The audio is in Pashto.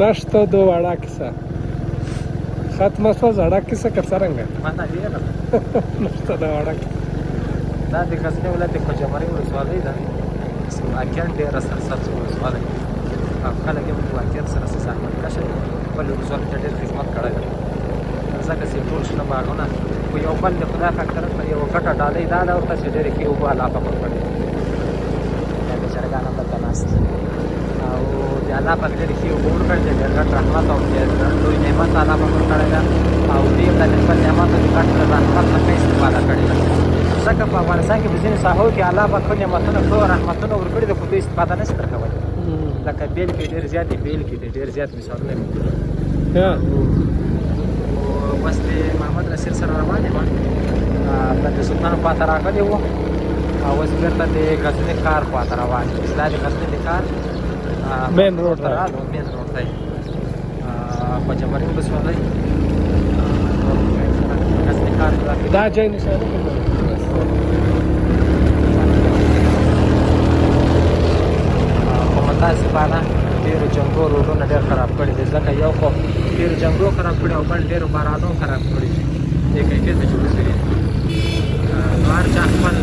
نشته دو وړه کیسه ختمه شوه زړه کیسه که څرنګه ماته ډېره ده نشته د وړه کیسه دا د غزني ولایت د خوجمري ولسوالۍ ده واقعا ډېره سرسبزه ولسوالۍ او خلک یې په واقعیت سره زحمت کشه دي خپل ولسوالۍ ته ډېر خدمت کړی دی ځکه چې ټول شنه باغونه خو یو بل د خدای پاک طرف نه یوه ګټه ډالۍ دا ده ورته چې ډېرې ښې اوبه الله پاک ورکړي دا د چرګانو دلته ناست او د الله پاک ډېرې ښې اوبه ورکړي دي ډېر ګټ رحمت او لوی نعمت الله پاک ورکړی ده او دوی هم د خپل نعمت او د ګټ رحمت نه ښه استفاده کړې ده ځکه په افغانستان کې په ځینې ساحو کې الله پاک ښه نعمتونه ښه رحمتونه ورکړي دي خو دوی استفاده نشي ورکولی لکه بېلګې ډېر زیات دي بېلګې دي ډېر زیات مثالونه مې بس د محمد نصیر سره روان یم د سلطان خواته راغلی وو او اوس بېرته د غزني ښار خواته روان یم چې دا د غزني د ښار مین روډ ته مین روډ ته خوجمري ولسوالۍ غزني ښار دا ځای نشانه په متاسفانه ډېرو جنګو روډونه ډېر خراب کړي دي ځکه یو خو ډېرو جنګو خراب کړي او بل ډېرو بارانو خراب کړي دي دې کیفیت نه جوړ شوي نو هر چا خپل